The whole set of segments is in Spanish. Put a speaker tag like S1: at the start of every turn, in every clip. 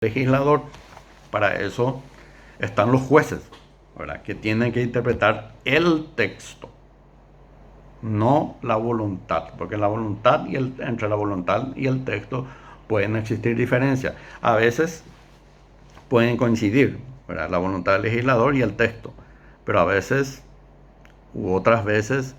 S1: legislador. Para eso están los jueces, ¿verdad? Que tienen que interpretar el texto, no la voluntad, porque la voluntad entre la voluntad y el texto pueden existir diferencias. A veces pueden coincidir, ¿verdad? La voluntad del legislador y el texto, pero a veces u otras veces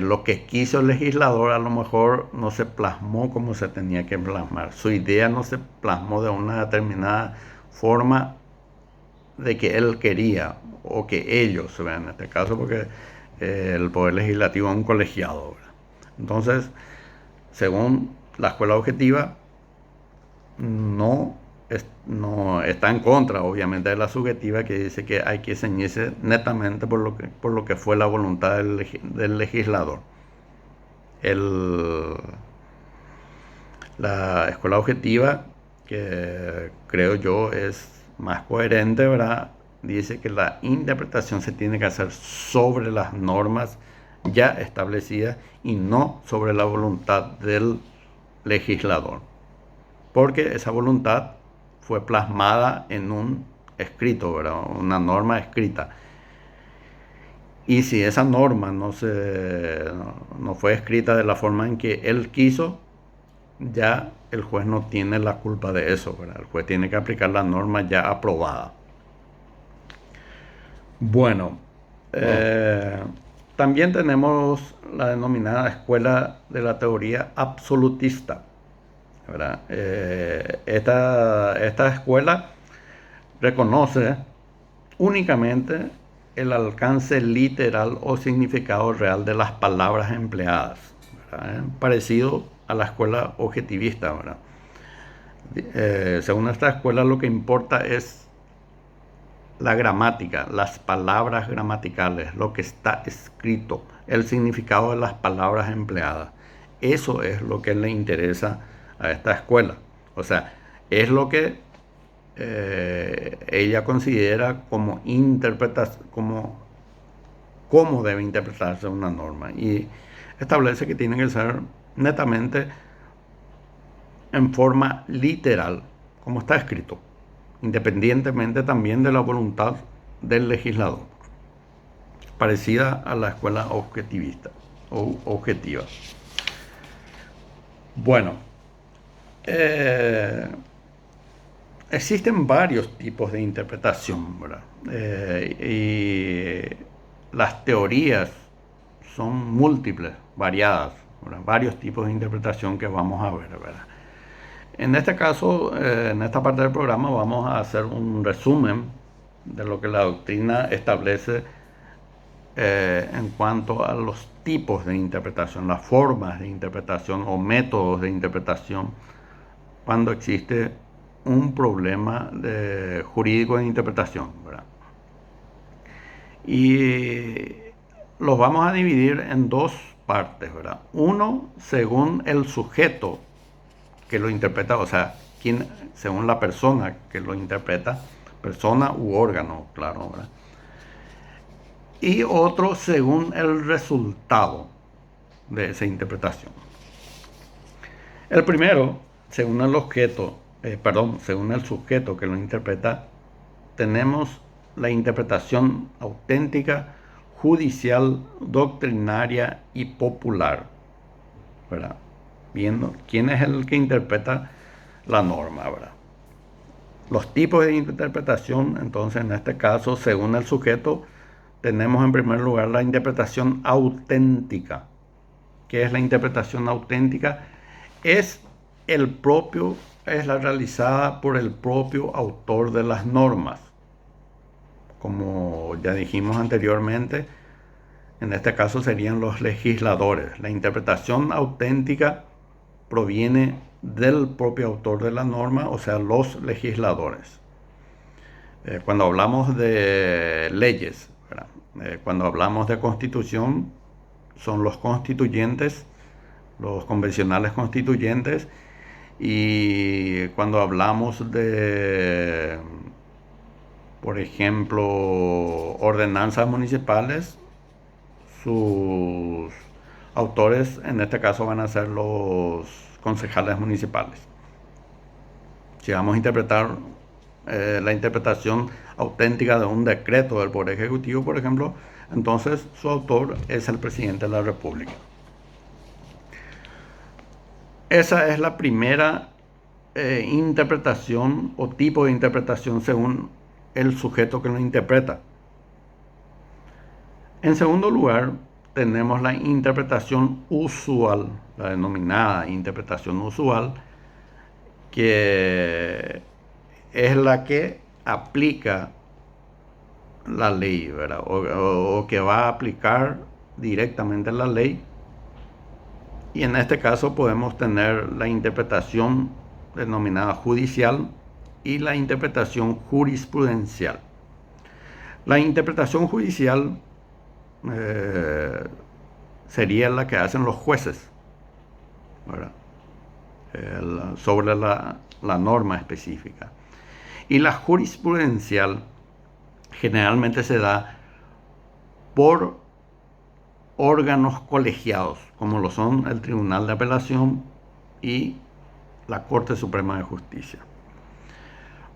S1: lo que quiso el legislador a lo mejor no se plasmó como se tenía que plasmar. Su idea no se plasmó de una determinada forma de que él quería o que ellos, en este caso, porque el poder legislativo es un colegiado, ¿verdad? Entonces, según la escuela objetiva, no, no está en contra, obviamente, de la subjetiva, que dice que hay que ceñirse netamente por lo que fue la voluntad del legislador. La escuela objetiva, que creo yo es más coherente, ¿verdad? Dice que la interpretación se tiene que hacer sobre las normas ya establecidas y no sobre la voluntad del legislador, porque esa voluntad fue plasmada en un escrito, ¿verdad? Una norma escrita. Y si esa norma no fue escrita de la forma en que él quiso, ya el juez no tiene la culpa de eso, ¿verdad? El juez tiene que aplicar la norma ya aprobada. Bueno, eh, también tenemos la denominada escuela de la teoría absolutista, ¿verdad? Esta escuela reconoce únicamente el alcance literal o significado real de las palabras empleadas, ¿verdad? Parecido a la escuela objetivista, ¿verdad? Según esta escuela, lo que importa es la gramática, las palabras gramaticales, lo que está escrito, el significado de las palabras empleadas. Eso es lo que le interesa a esta escuela. O sea, es lo que ella considera como interpretación, cómo debe interpretarse una norma. Y establece que tiene que ser netamente en forma literal, como está escrito, independientemente también de la voluntad del legislador, parecida a la escuela objetivista o objetiva. Bueno, existen varios tipos de interpretación, ¿verdad? Y las teorías son múltiples, variadas, ¿verdad? Varios tipos de interpretación que vamos a ver, ¿verdad? En este caso, en esta parte del programa, vamos a hacer un resumen de lo que la doctrina establece en cuanto a los tipos de interpretación, las formas de interpretación o métodos de interpretación cuando existe un problema jurídico de interpretación, ¿verdad? Y los vamos a dividir en dos partes, ¿verdad? Uno, según el sujeto que lo interpreta, o sea, según la persona que lo interpreta, persona u órgano, claro, ¿verdad? Y otro según el resultado de esa interpretación. El primero, según el según el sujeto que lo interpreta, tenemos la interpretación auténtica, judicial, doctrinaria y popular, ¿verdad? Viendo quién es el que interpreta la norma, ¿verdad? Los tipos de interpretación, entonces, en este caso, según el sujeto, tenemos en primer lugar la interpretación auténtica. ¿Qué es la interpretación auténtica? Es es la realizada por el propio autor de las normas. Como ya dijimos anteriormente, en este caso serían los legisladores. La interpretación auténtica proviene del propio autor de la norma, o sea, los legisladores. Cuando hablamos de leyes, cuando hablamos de constitución, son los constituyentes, los convencionales constituyentes, y cuando hablamos de, por ejemplo, ordenanzas municipales, sus autores en este caso van a ser los concejales municipales. Si vamos a interpretar la interpretación auténtica de un decreto del Poder Ejecutivo, por ejemplo, entonces su autor es el presidente de la República. Esa es la primera interpretación o tipo de interpretación según el sujeto que lo interpreta. En segundo lugar, tenemos la interpretación usual, la denominada interpretación usual, que es la que aplica la ley, ¿verdad? O que va a aplicar directamente la ley. Y en este caso podemos tener la interpretación denominada judicial y la interpretación jurisprudencial. La interpretación judicial sería la que hacen los jueces, ¿verdad? Sobre la norma específica. Y la jurisprudencial generalmente se da por órganos colegiados, como lo son el Tribunal de Apelación y la Corte Suprema de Justicia.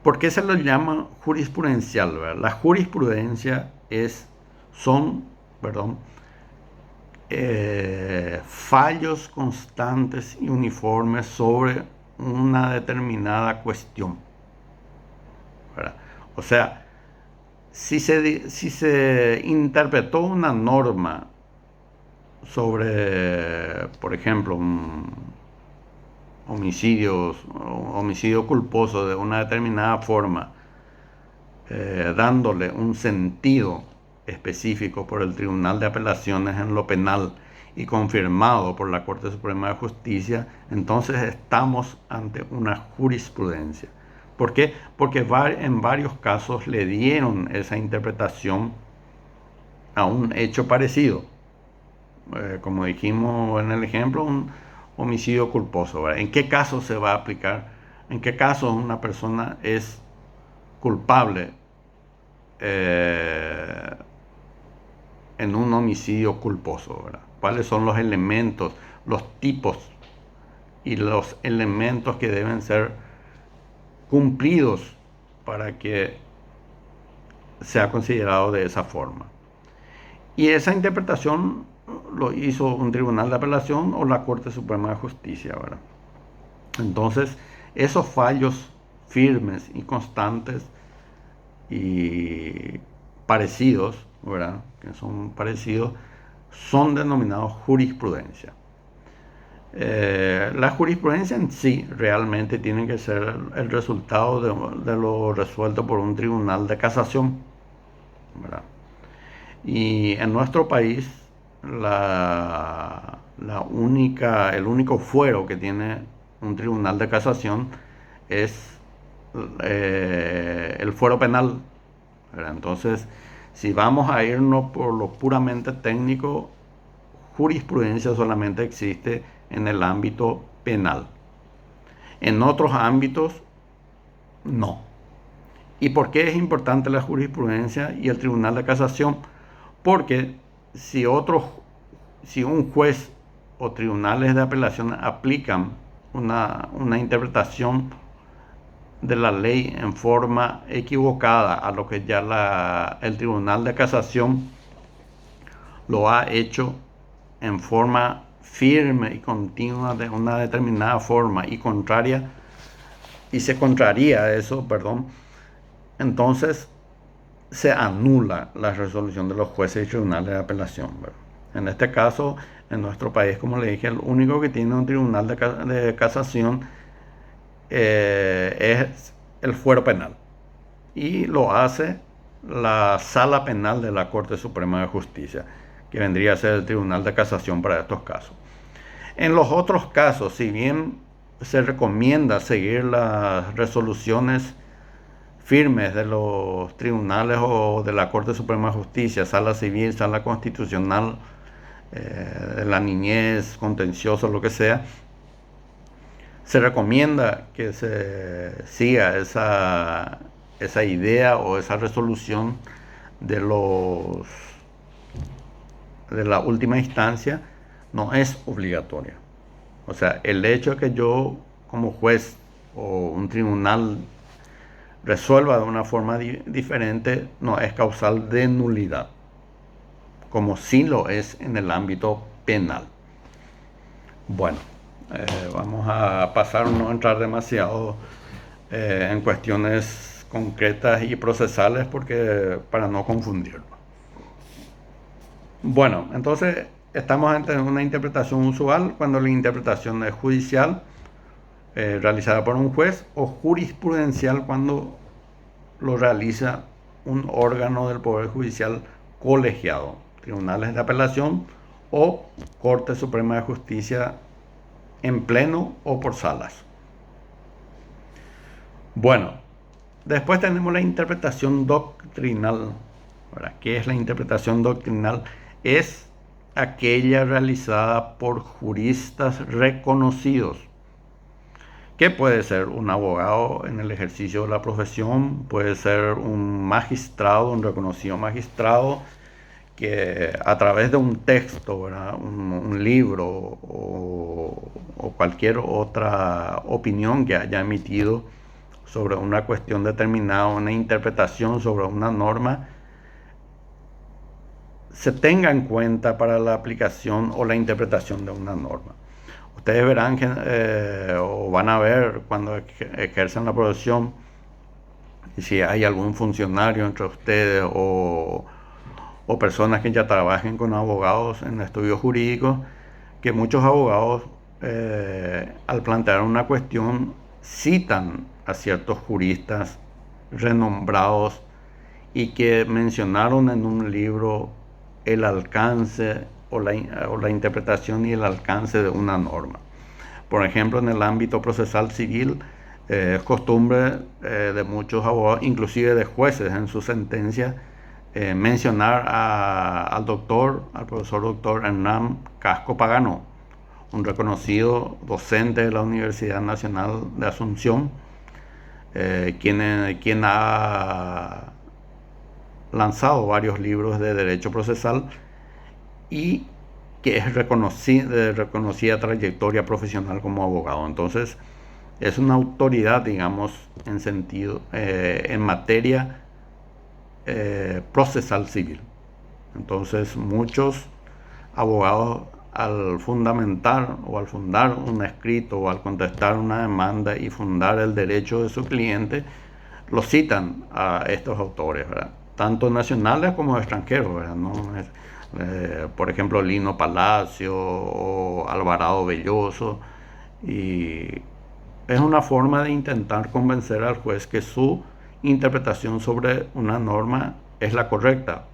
S1: ¿Por qué se lo llama jurisprudencial, ¿verdad? La jurisprudencia son fallos constantes y uniformes sobre una determinada cuestión, ¿verdad? O sea, si se interpretó una norma sobre, por ejemplo, un homicidio culposo de una determinada forma, dándole un sentido específico por el Tribunal de Apelaciones en lo penal y confirmado por la Corte Suprema de Justicia, entonces estamos ante una jurisprudencia. ¿Por qué? Porque en varios casos le dieron esa interpretación a un hecho parecido. Como dijimos en el ejemplo, un homicidio culposo, ¿verdad? ¿En qué caso se va a aplicar? ¿En qué caso una persona es culpable en un homicidio culposo, ¿verdad? ¿Cuáles son los elementos, los tipos y los elementos que deben ser cumplidos para que sea considerado de esa forma? Y esa interpretación lo hizo un tribunal de apelación o la Corte Suprema de Justicia, ¿verdad? Entonces, esos fallos firmes y constantes y parecidos, ¿verdad? Que son parecidos, son denominados jurisprudencia. La jurisprudencia en sí realmente tiene que ser el resultado de lo resuelto por un tribunal de casación, ¿verdad? Y en nuestro país, el único fuero que tiene un tribunal de casación es el fuero penal, ¿verdad? Entonces, si vamos a irnos por lo puramente técnico, jurisprudencia solamente existe en el ámbito penal. En otros ámbitos, no. ¿Y por qué es importante la jurisprudencia y el tribunal de casación? Porque si un juez o tribunales de apelación aplican una interpretación de la ley en forma equivocada a lo que ya el tribunal de casación lo ha hecho en forma firme y continua de una determinada forma y se contraría a eso, entonces se anula la resolución de los jueces y tribunales de apelación, ¿verdad? En este caso, en nuestro país, como le dije, el único que tiene un tribunal de casación es el fuero penal, y lo hace la Sala Penal de la Corte Suprema de Justicia, que vendría a ser el Tribunal de Casación para estos casos. En los otros casos, si bien se recomienda seguir las resoluciones firmes de los tribunales o de la Corte Suprema de Justicia, Sala Civil, Sala Constitucional, de la niñez, contencioso, lo que sea, se recomienda que se siga esa idea o esa resolución de la última instancia. No es obligatoria. O sea, el hecho de que yo como juez o un tribunal resuelva de una forma diferente, no es causal de nulidad, como sí lo es en el ámbito penal. Bueno, vamos a pasar, no entrar demasiado en cuestiones concretas y procesales porque para no confundirlo. Bueno, entonces estamos ante una interpretación usual cuando la interpretación es judicial, realizada por un juez, o jurisprudencial cuando lo realiza un órgano del Poder Judicial colegiado, tribunales de apelación o Corte Suprema de Justicia en pleno o por salas. Bueno, después tenemos la interpretación doctrinal. Ahora, ¿qué es la interpretación doctrinal? Es aquella realizada por juristas reconocidos, que puede ser un abogado en el ejercicio de la profesión, puede ser un magistrado, un reconocido magistrado, que a través de un texto, ¿verdad? Un libro o cualquier otra opinión que haya emitido sobre una cuestión determinada, una interpretación sobre una norma, se tenga en cuenta para la aplicación o la interpretación de una norma. Ustedes verán o van a ver cuando ejercen la profesión, si hay algún funcionario entre ustedes o personas que ya trabajen con abogados en estudios jurídicos, que muchos abogados al plantear una cuestión citan a ciertos juristas renombrados y que mencionaron en un libro el alcance o la interpretación y el alcance de una norma. Por ejemplo, en el ámbito procesal civil, es costumbre de muchos abogados, inclusive de jueces en su sentencia, mencionar al profesor doctor Hernán Casco Pagano, un reconocido docente de la Universidad Nacional de Asunción, quien ha lanzado varios libros de derecho procesal y que es de reconocida trayectoria profesional como abogado. Entonces, es una autoridad, digamos, en materia procesal civil. Entonces, muchos abogados al fundamentar o al fundar un escrito o al contestar una demanda y fundar el derecho de su cliente, lo citan a estos autores, ¿verdad? Tanto nacionales como extranjeros, ¿verdad? ¿No? Por ejemplo, Lino Palacio o Alvarado Belloso, y es una forma de intentar convencer al juez que su interpretación sobre una norma es la correcta,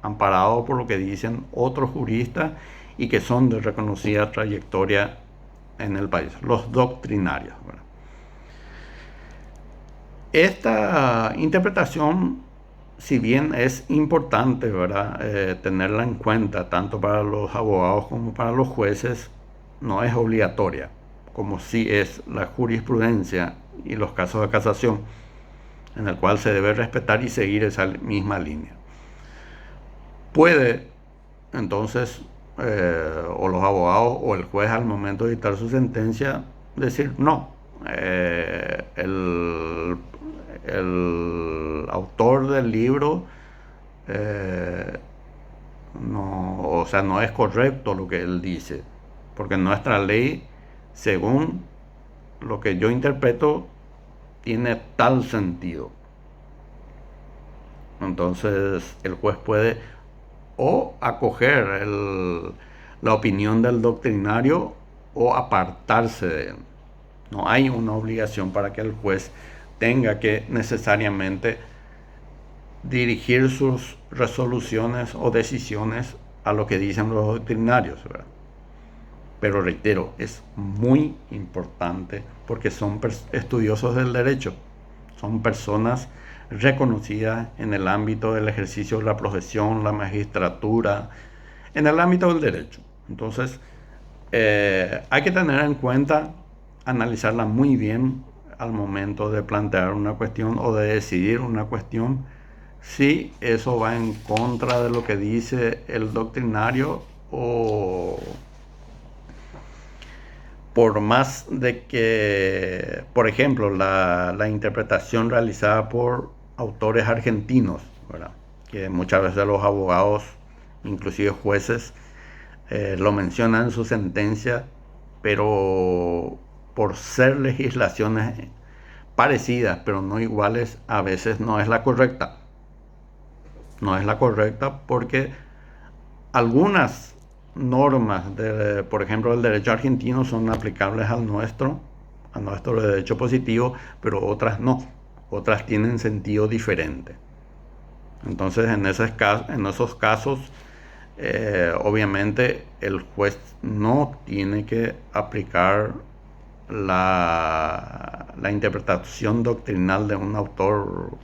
S1: amparado por lo que dicen otros juristas y que son de reconocida trayectoria en el país, los doctrinarios, ¿verdad? Esta interpretación, si bien es importante, ¿verdad? Tenerla en cuenta tanto para los abogados como para los jueces, no es obligatoria, como sí es la jurisprudencia y los casos de casación, en el cual se debe respetar y seguir esa misma línea. Puede entonces o los abogados o el juez al momento de dictar su sentencia decir no, el autor del libro no es correcto lo que él dice, porque nuestra ley, según lo que yo interpreto, tiene tal sentido. Entonces el juez puede o acoger la opinión del doctrinario o apartarse de él. No hay una obligación para que el juez tenga que necesariamente dirigir sus resoluciones o decisiones a lo que dicen los doctrinarios, ¿verdad? Pero reitero, es muy importante porque son estudiosos del derecho, son personas reconocidas en el ámbito del ejercicio de la profesión, la magistratura, en el ámbito del derecho. Entonces, hay que tener en cuenta, analizarla muy bien al momento de plantear una cuestión o de decidir una cuestión, si eso va en contra de lo que dice el doctrinario o por más de que, por ejemplo, la interpretación realizada por autores argentinos, ¿verdad? Que muchas veces los abogados, inclusive jueces, lo mencionan en su sentencia, pero por ser legislaciones parecidas, pero no iguales, a veces no es la correcta. No es la correcta porque algunas normas, por ejemplo, del derecho argentino son aplicables a nuestro derecho positivo, pero otras no. Otras tienen sentido diferente. Entonces, en esos casos, obviamente el juez no tiene que aplicar la interpretación doctrinal de un autor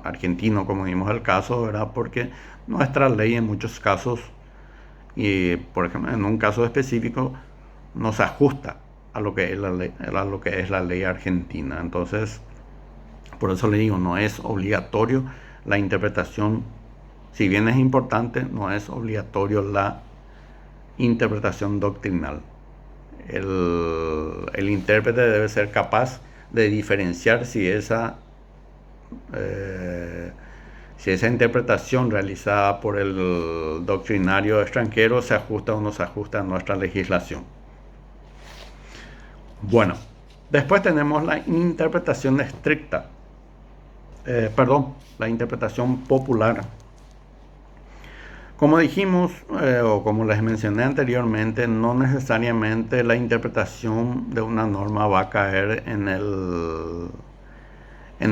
S1: argentino, como vimos el caso, ¿verdad? Porque nuestra ley en muchos casos, y por ejemplo en un caso específico, no se ajusta a lo que es a lo que es la ley argentina. Entonces, por eso le digo, no es obligatorio la interpretación. Si bien es importante, no es obligatorio la interpretación doctrinal. El intérprete debe ser capaz de diferenciar si esa interpretación realizada por el doctrinario extranjero se ajusta o no se ajusta a nuestra legislación. Bueno, después tenemos la interpretación estricta, la interpretación popular. Como dijimos, o como les mencioné anteriormente, no necesariamente la interpretación de una norma va a caer en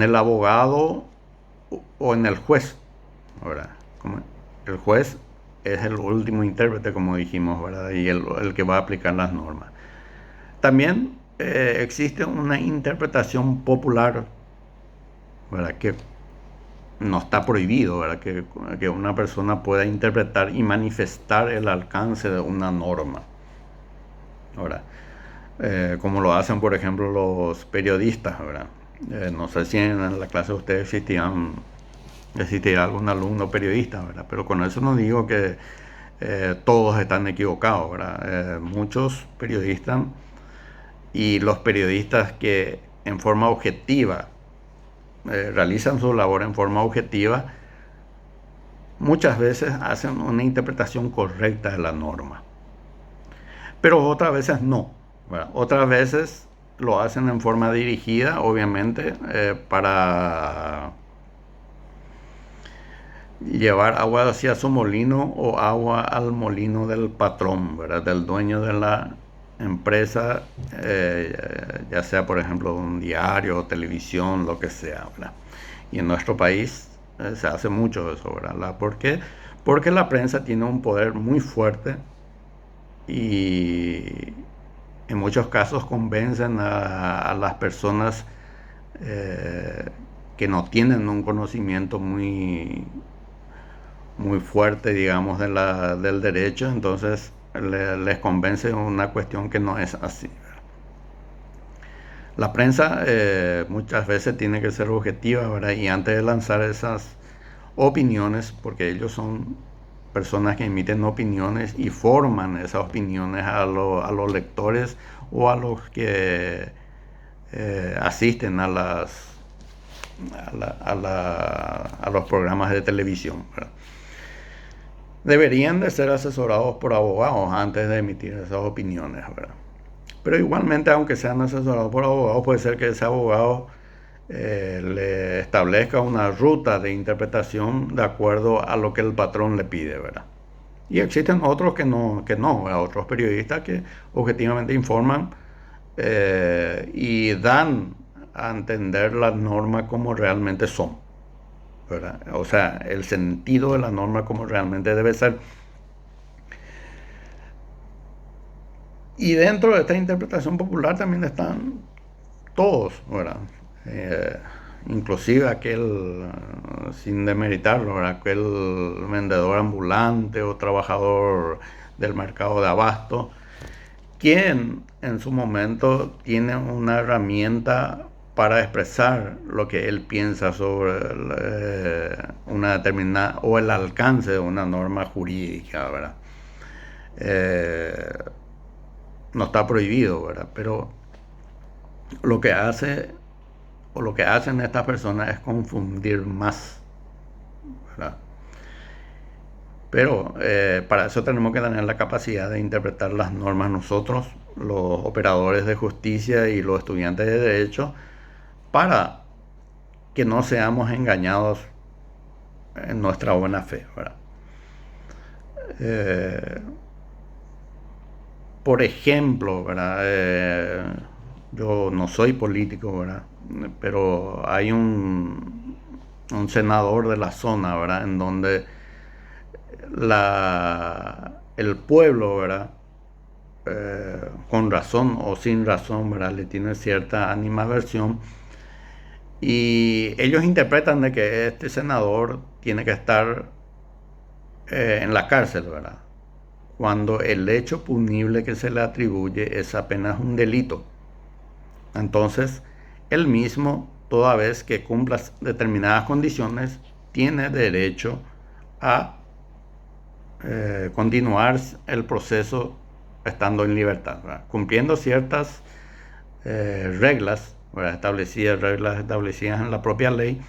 S1: el abogado o en el juez, ¿verdad? Como el juez es el último intérprete, como dijimos, ¿verdad? Y el que va a aplicar las normas. También existe una interpretación popular, ¿verdad? Que no está prohibido, ¿verdad? Que una persona pueda interpretar y manifestar el alcance de una norma. Ahora, como lo hacen, por ejemplo, los periodistas, ¿verdad? No sé si en la clase de ustedes existirá algún alumno periodista, ¿verdad? Pero con eso no digo que todos están equivocados, ¿verdad? Muchos periodistas y los periodistas que en forma objetiva realizan su labor en forma objetiva, muchas veces hacen una interpretación correcta de la norma, pero otras veces no, ¿verdad? Otras veces lo hacen en forma dirigida, obviamente, para llevar agua hacia su molino o agua al molino del patrón, ¿verdad? Del dueño de la empresa, ya sea por ejemplo un diario, televisión, lo que sea, ¿verdad? Y en nuestro país se hace mucho eso, ¿verdad? ¿Por qué? Porque la prensa tiene un poder muy fuerte y en muchos casos convencen a las personas que no tienen un conocimiento muy fuerte, digamos, del derecho, entonces les convence una cuestión que no es así. La prensa muchas veces tiene que ser objetiva, ¿verdad? Y antes de lanzar esas opiniones, porque ellos son personas que emiten opiniones y forman esas opiniones a los lectores o a los que asisten a los programas de televisión, ¿verdad? Deberían de ser asesorados por abogados antes de emitir esas opiniones, ¿verdad? Pero igualmente, aunque sean asesorados por abogados, puede ser que ese abogado le establezca una ruta de interpretación de acuerdo a lo que el patrón le pide, ¿verdad? Y existen otros que no, ¿verdad? Otros periodistas que objetivamente informan y dan a entender las normas como realmente son, ¿verdad? O sea, el sentido de la norma como realmente debe ser. Y dentro de esta interpretación popular también están todos, ¿verdad? Eh, Inclusive aquel, sin demeritarlo, ¿verdad? Aquel vendedor ambulante o trabajador del mercado de abasto, quien en su momento tiene una herramienta para expresar lo que él piensa sobre una determinada o el alcance de una norma jurídica, ¿verdad? no está prohibido, ¿verdad? Pero lo que hace o lo que hacen estas personas es confundir más, ¿verdad? Pero para eso tenemos que tener la capacidad de interpretar las normas nosotros, los operadores de justicia y los estudiantes de derecho, para que no seamos engañados en nuestra buena fe, ¿verdad? Eh, por ejemplo, ¿verdad? Yo no soy político, ¿verdad? Pero hay un senador de la zona, ¿verdad? En donde el pueblo, ¿verdad? Con razón o sin razón, ¿verdad? Le tiene cierta animadversión y ellos interpretan de que este senador tiene que estar en la cárcel, ¿verdad? Cuando el hecho punible que se le atribuye es apenas un delito. Entonces, él mismo, toda vez que cumpla determinadas condiciones, tiene derecho a continuar el proceso estando en libertad, ¿verdad? Cumpliendo ciertas reglas, ¿verdad? Reglas establecidas en la propia ley,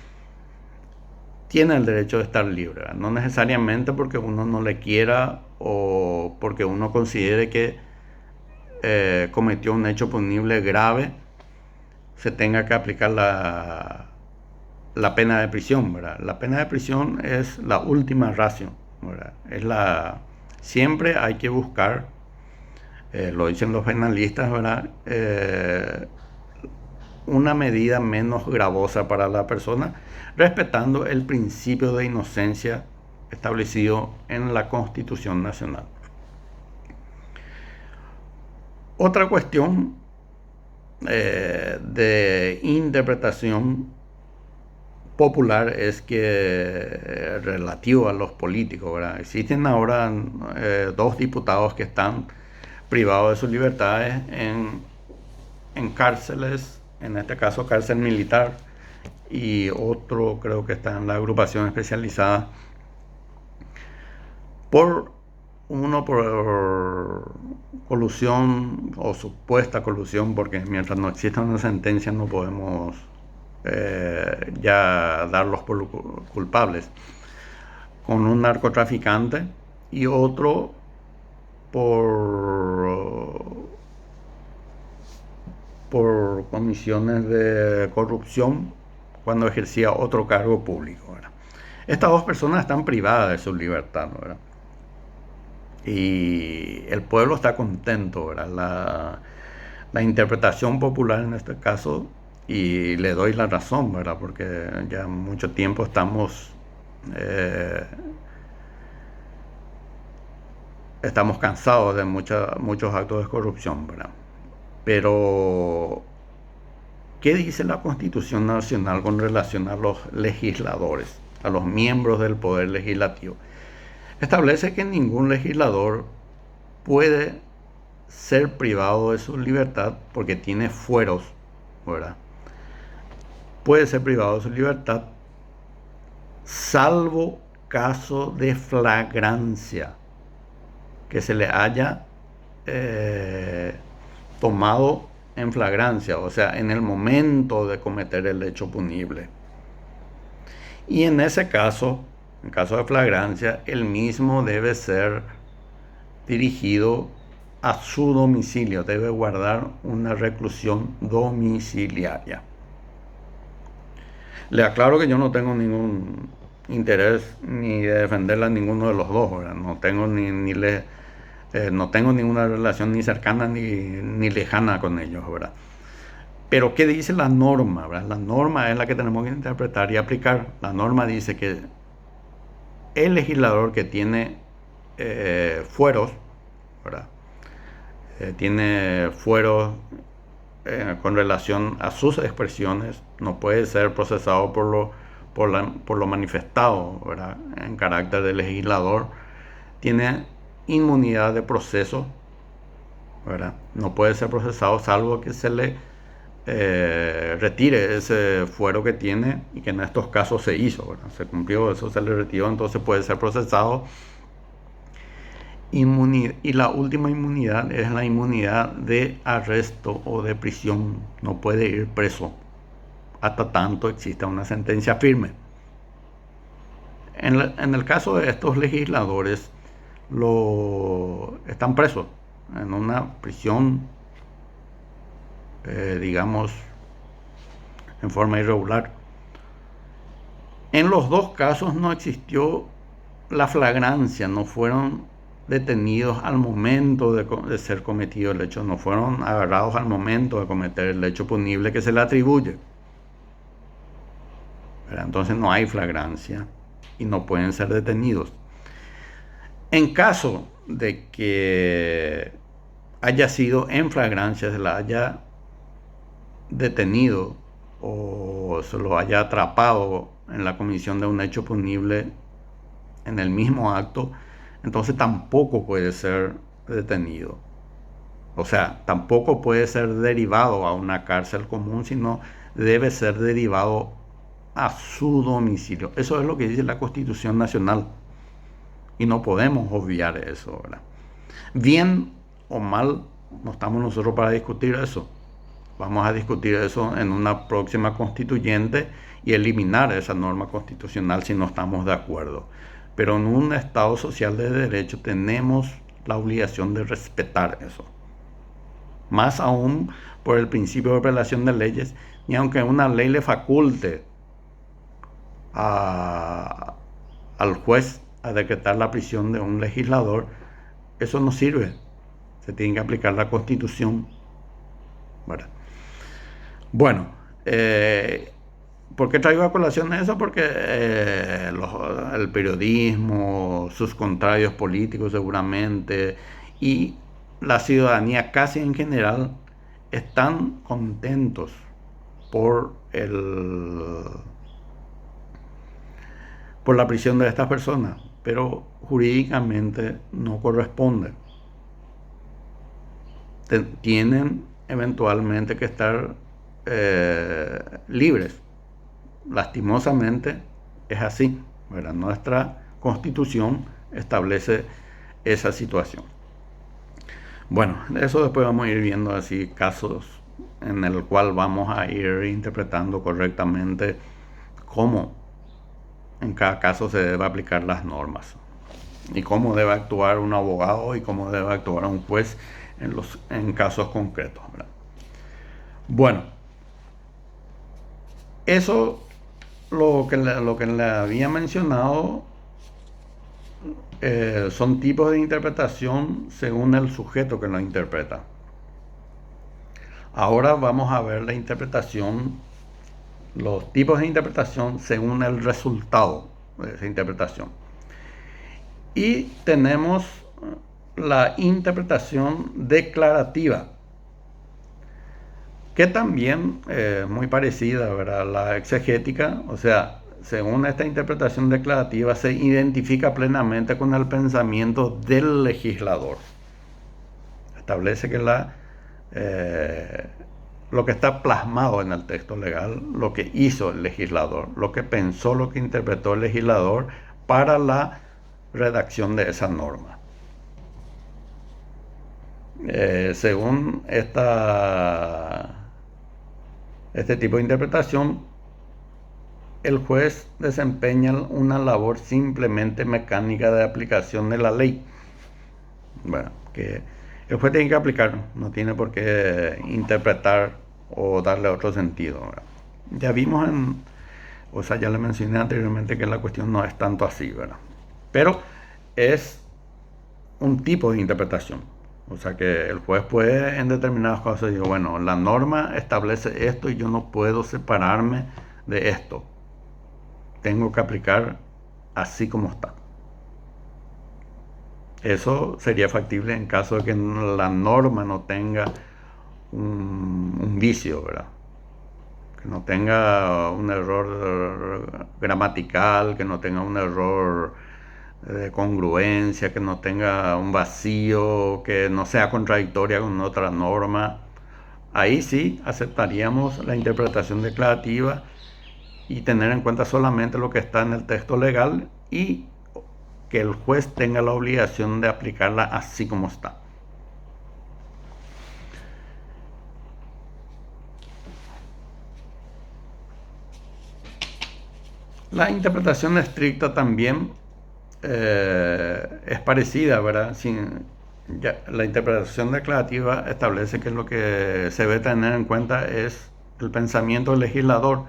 S1: tiene el derecho de estar libre, ¿verdad? No necesariamente porque uno no le quiera o porque uno considere que cometió un hecho punible grave, se tenga que aplicar la pena de prisión, ¿verdad? La pena de prisión es la última ratio, ¿verdad? Siempre hay que buscar, lo dicen los penalistas, ¿verdad? Una medida menos gravosa para la persona, respetando el principio de inocencia establecido en la Constitución Nacional. Otra cuestión de interpretación popular es que relativo a los políticos, ¿verdad? Existen ahora dos diputados que están privados de sus libertades en cárceles, en este caso cárcel militar, y otro creo que está en la agrupación especializada, uno por colusión o supuesta colusión, porque mientras no exista una sentencia no podemos ya darlos por culpables, con un narcotraficante, y otro por comisiones de corrupción cuando ejercía otro cargo público, ¿verdad? Estas dos personas están privadas de su libertad, ¿verdad? Y el pueblo está contento, ¿verdad? La interpretación popular en este caso, y le doy la razón, ¿verdad? Porque ya mucho tiempo estamos cansados de muchos actos de corrupción, ¿verdad? Pero, ¿qué dice la Constitución Nacional con relación a los legisladores, a los miembros del Poder Legislativo? Establece que ningún legislador puede ser privado de su libertad porque tiene fueros, ¿verdad? Puede ser privado de su libertad salvo caso de flagrancia, que se le haya tomado en flagrancia, o sea, en el momento de cometer el hecho punible. Y en ese caso, en caso de flagrancia, el mismo debe ser dirigido a su domicilio, debe guardar una reclusión domiciliaria. Le aclaro que yo no tengo ningún interés ni de defenderla a ninguno de los dos, ¿verdad? No tengo no tengo ninguna relación ni cercana ni lejana con ellos, ¿verdad? Pero ¿qué dice la norma, ¿verdad? La norma es la que tenemos que interpretar y aplicar. La norma dice que el legislador que tiene fueros, ¿verdad? Tiene fueros con relación a sus expresiones, no puede ser procesado por lo manifestado, ¿verdad? En carácter de legislador, tiene inmunidad de proceso, ¿verdad? No puede ser procesado salvo que se le retire ese fuero que tiene, y que en estos casos se hizo, ¿verdad? Se cumplió, eso se le retiró, entonces puede ser procesado. Y la última inmunidad es la inmunidad de arresto o de prisión. No puede ir preso hasta tanto exista una sentencia firme. En el caso de estos legisladores, están presos en una prisión, digamos, en forma irregular. En los dos casos no existió la flagrancia, no fueron detenidos al momento de ser cometido el hecho, no fueron agarrados al momento de cometer el hecho punible que se le atribuye. Entonces no hay flagrancia y no pueden ser detenidos. En caso de que haya sido en flagrancia, se la haya detenido o se lo haya atrapado en la comisión de un hecho punible en el mismo acto, entonces tampoco puede ser detenido. O sea, tampoco puede ser derivado a una cárcel común, sino debe ser derivado a su domicilio. Eso es lo que dice la Constitución Nacional. Y no podemos obviar eso, ¿verdad? Bien o mal, no estamos nosotros para discutir eso. Vamos a discutir eso en una próxima constituyente y eliminar esa norma constitucional si no estamos de acuerdo. Pero en un Estado social de derecho tenemos la obligación de respetar eso. Más aún por el principio de apelación de leyes, y aunque una ley le faculte al juez a decretar la prisión de un legislador, eso no sirve. Se tiene que aplicar la Constitución, ¿verdad? Bueno, ¿por qué traigo a colación eso? Porque el periodismo, sus contrarios políticos seguramente, y la ciudadanía casi en general están contentos por por la prisión de estas personas, pero jurídicamente no corresponde. Tienen eventualmente que estar libres. Lastimosamente es así, ¿verdad? Nuestra Constitución establece esa situación. Bueno, eso después vamos a ir viendo así casos en el cual vamos a ir interpretando correctamente cómo en cada caso se debe aplicar las normas y cómo debe actuar un abogado y cómo debe actuar un juez en casos concretos, ¿verdad? Bueno, eso lo que le había mencionado son tipos de interpretación según el sujeto que lo interpreta. Ahora vamos a ver la interpretación, los tipos de interpretación según el resultado de esa interpretación. Y tenemos la interpretación declarativa, que también muy parecida, ¿verdad?, a la exegética. O sea, según esta interpretación declarativa se identifica plenamente con el pensamiento del legislador. Establece que lo que está plasmado en el texto legal, lo que hizo el legislador, lo que pensó, lo que interpretó el legislador para la redacción de esa norma. Según este tipo de interpretación, el juez desempeña una labor simplemente mecánica de aplicación de la ley. Bueno, que el juez tiene que aplicar, no tiene por qué interpretar o darle otro sentido, ¿verdad? Ya vimos ya le mencioné anteriormente que la cuestión no es tanto así, ¿verdad? Pero es un tipo de interpretación. O sea que el juez puede en determinados casos decir, bueno, la norma establece esto y yo no puedo separarme de esto. Tengo que aplicar así como está. Eso sería factible en caso de que la norma no tenga un vicio, ¿verdad? Que no tenga un error gramatical, que no tenga un error de congruencia, que no tenga un vacío, que no sea contradictoria con otra norma. Ahí sí aceptaríamos la interpretación declarativa y tener en cuenta solamente lo que está en el texto legal y que el juez tenga la obligación de aplicarla así como está. La interpretación estricta también es parecida, ¿verdad? La interpretación declarativa establece que lo que se debe tener en cuenta es el pensamiento del legislador,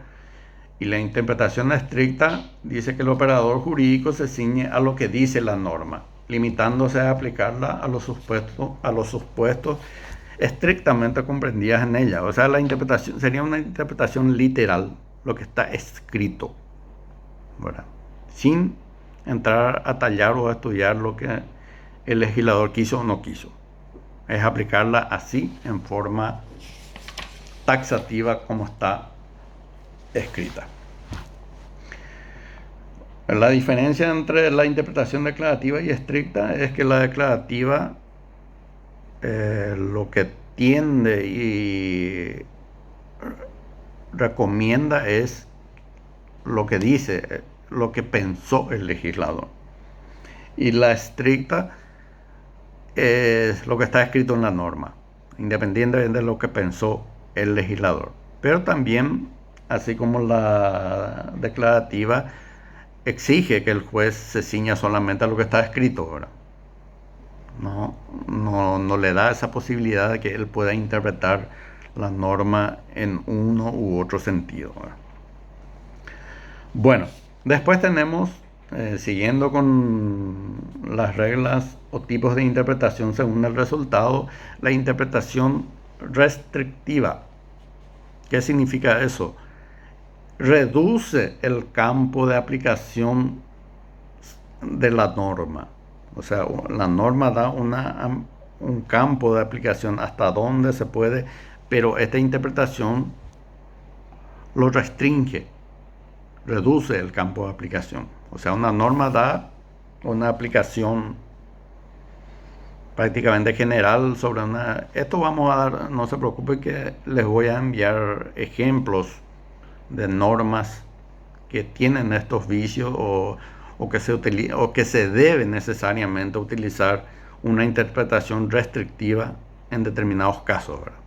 S1: y la interpretación estricta dice que el operador jurídico se ciñe a lo que dice la norma, limitándose a aplicarla a los supuestos estrictamente comprendidas en ella. O sea, la interpretación sería una interpretación literal, lo que está escrito, ¿verdad? Sin entrar a tallar o a estudiar lo que el legislador quiso o no quiso. Es aplicarla así, en forma taxativa, como está escrita. La diferencia entre la interpretación declarativa y estricta es que la declarativa lo que tiende y recomienda es lo que dice, lo que pensó el legislador. Y la estricta es lo que está escrito en la norma, independientemente de lo que pensó el legislador. Pero también, así como la declarativa, exige que el juez se ciña solamente a lo que está escrito, ¿verdad? No le da esa posibilidad de que él pueda interpretar la norma en uno u otro sentido, ¿verdad? Bueno, después tenemos, siguiendo con las reglas o tipos de interpretación según el resultado, la interpretación restrictiva. ¿Qué significa eso? Reduce el campo de aplicación de la norma. O sea, la norma da un campo de aplicación hasta donde se puede, pero esta interpretación lo restringe, reduce el campo de aplicación. O sea, una norma da una aplicación prácticamente general sobre una... Esto vamos a dar, no se preocupe que les voy a enviar ejemplos de normas que tienen estos vicios o que se debe necesariamente utilizar una interpretación restrictiva en determinados casos, ¿verdad?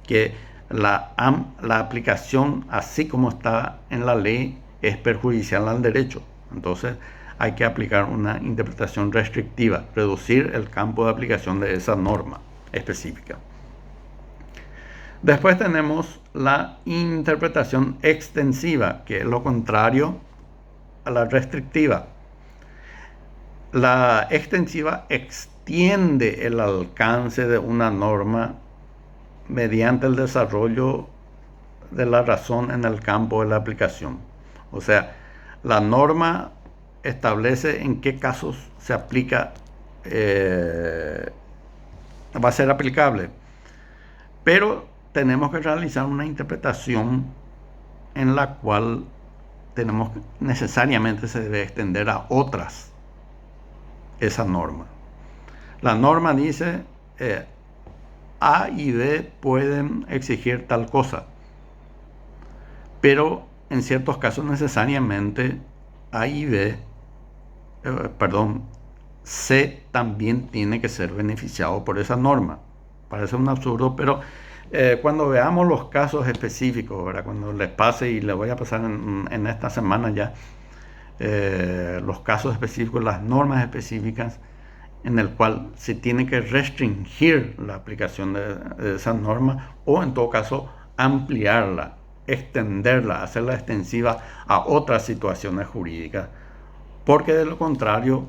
S1: Que la aplicación así como está en la ley es perjudicial al derecho. Entonces hay que aplicar una interpretación restrictiva, reducir el campo de aplicación de esa norma específica. Después tenemos la interpretación extensiva, que es lo contrario a la restrictiva. La extensiva extiende el alcance de una norma mediante el desarrollo de la razón en el campo de la aplicación. O sea, la norma establece en qué casos se aplica, va a ser aplicable, pero tenemos que realizar una interpretación en la cual necesariamente se debe extender a otras esa norma. La norma dice A y B pueden exigir tal cosa, pero en ciertos casos necesariamente A y B, C también tiene que ser beneficiado por esa norma. Parece un absurdo, pero cuando veamos los casos específicos, ¿verdad? Cuando les pase, y les voy a pasar en esta semana ya, los casos específicos, las normas específicas en el cual se tiene que restringir la aplicación de esa norma, o en todo caso ampliarla, extenderla, hacerla extensiva a otras situaciones jurídicas, porque de lo contrario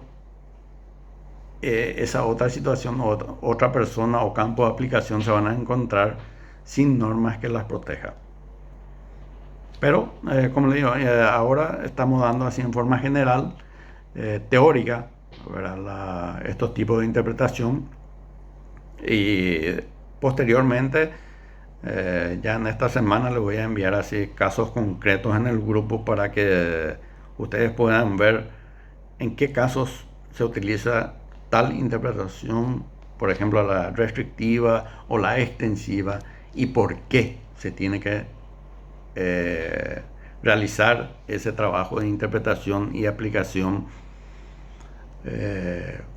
S1: esa otra situación, otra persona o campo de aplicación se van a encontrar sin normas que las protejan. Pero, como le digo, ahora estamos dando así en forma general, teórica, estos tipos de interpretación, y posteriormente, ya en esta semana les voy a enviar así casos concretos en el grupo para que ustedes puedan ver en qué casos se utiliza tal interpretación, por ejemplo la restrictiva o la extensiva, y por qué se tiene que realizar ese trabajo de interpretación y aplicación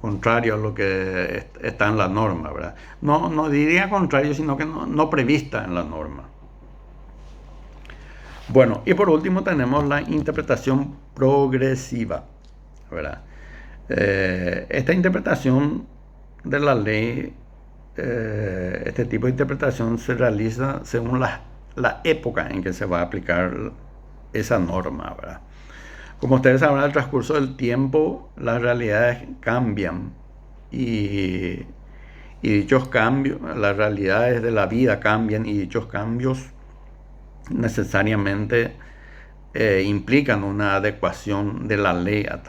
S1: contrario a lo que está en la norma, ¿verdad? No diría contrario, sino que no prevista en la norma. Bueno, y por último tenemos la interpretación progresiva, ¿verdad? Esta interpretación de la ley, este tipo de interpretación se realiza según la época en que se va a aplicar esa norma, ¿verdad? Como ustedes sabrán, al transcurso del tiempo las realidades cambian y, y dichos cambios, las realidades de la vida cambian y dichos cambios necesariamente implican una adecuación de la ley a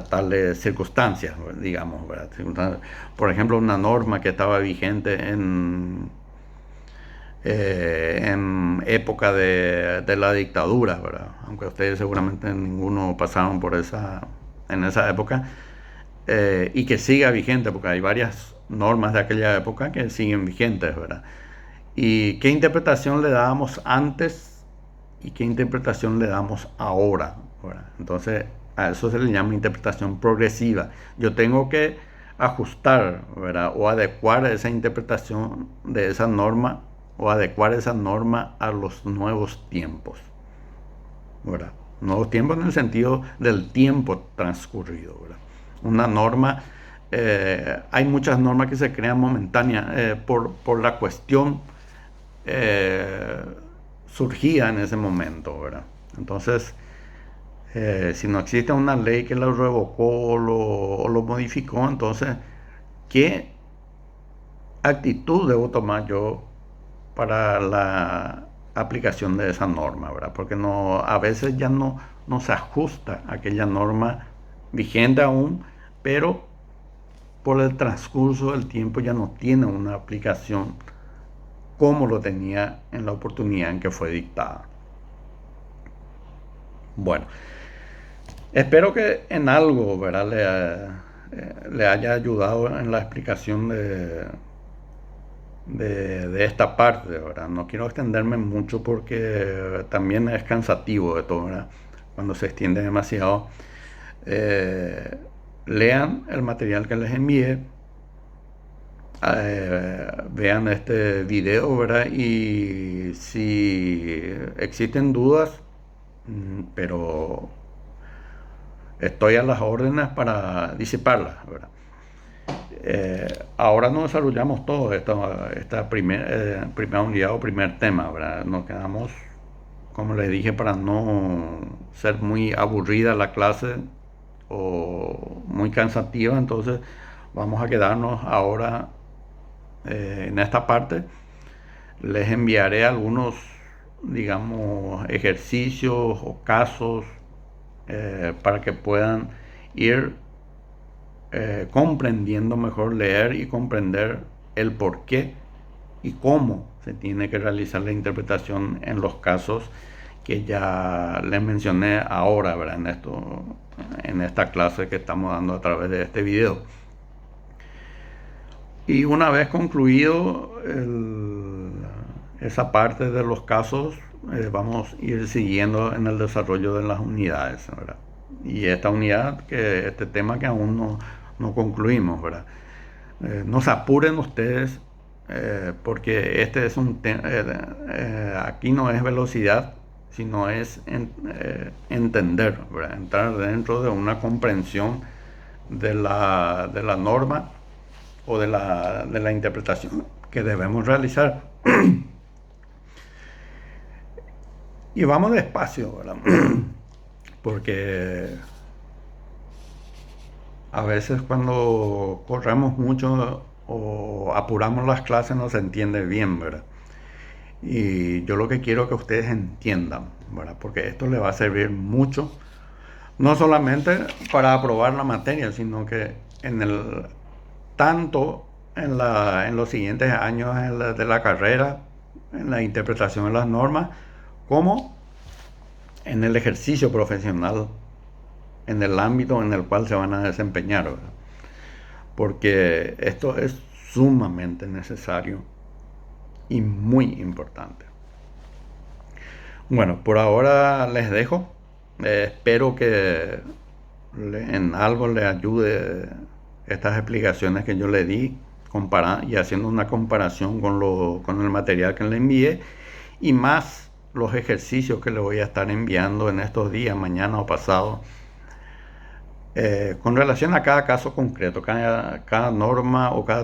S1: tales circunstancias, digamos, ¿verdad? Por ejemplo, una norma que estaba vigente en época de la dictadura, ¿verdad? Aunque ustedes seguramente ninguno pasaron por en esa época, y que siga vigente, porque hay varias normas de aquella época que siguen vigentes, ¿verdad? ¿Y qué interpretación le dábamos antes y qué interpretación le damos ahora, ¿verdad? Entonces, a eso se le llama interpretación progresiva. Yo tengo que ajustar, ¿verdad? O adecuar esa interpretación de esa norma o adecuar esa norma a los nuevos tiempos, ¿verdad? Nuevos tiempos en el sentido del tiempo transcurrido, ¿verdad? Una norma, hay muchas normas que se crean momentáneas por la cuestión eh, surgida en ese momento, ¿verdad? Entonces, si no existe una ley que lo revocó o lo modificó, entonces, ¿qué actitud debo tomar yo para la aplicación de esa norma, ¿verdad? Porque a veces ya no se ajusta aquella norma vigente aún, pero por el transcurso del tiempo ya no tiene una aplicación como lo tenía en la oportunidad en que fue dictada. Bueno, espero que en algo, ¿verdad? Le haya ayudado en la explicación de esta parte, ¿verdad? No quiero extenderme mucho porque también es cansativo de todo, ¿verdad? Cuando se extiende demasiado. Eh, Lean el material que les envié, vean este video, ¿verdad? Y si existen dudas, pero estoy a las órdenes para disiparlas, ¿verdad? Ahora nos desarrollamos todo esta primera unidad o primer tema, ¿verdad? Nos quedamos, como les dije, para no ser muy aburrida la clase o muy cansativa, entonces vamos a quedarnos ahora en esta parte. Les enviaré algunos, digamos, ejercicios o casos para que puedan ir comprendiendo mejor, leer y comprender el por qué y cómo se tiene que realizar la interpretación en los casos que ya les mencioné ahora, ¿verdad? En esta clase que estamos dando a través de este video. Y una vez concluido esa parte de los casos, vamos a ir siguiendo en el desarrollo de las unidades, ¿verdad? Y esta unidad, este tema que aún no concluimos, ¿verdad? No se apuren ustedes, porque este es aquí no es velocidad, sino es entender, ¿verdad? Entrar dentro de una comprensión de la norma o de la interpretación que debemos realizar. Y vamos despacio, ¿verdad? Porque a veces cuando corremos mucho o apuramos las clases no se entiende bien, ¿verdad? Y yo lo que quiero que ustedes entiendan, ¿verdad? Porque esto les va a servir mucho, no solamente para aprobar la materia, sino que tanto en los siguientes años de la carrera, en la interpretación de las normas, como en el ejercicio profesional, en el ámbito en el cual se van a desempeñar, ¿verdad? Porque esto es sumamente necesario y muy importante. Bueno, por ahora les dejo. Espero que en algo le ayude estas explicaciones que yo le di y haciendo una comparación con el material que le envié y más los ejercicios que le voy a estar enviando en estos días, mañana o pasado, con relación a cada caso concreto, cada norma o cada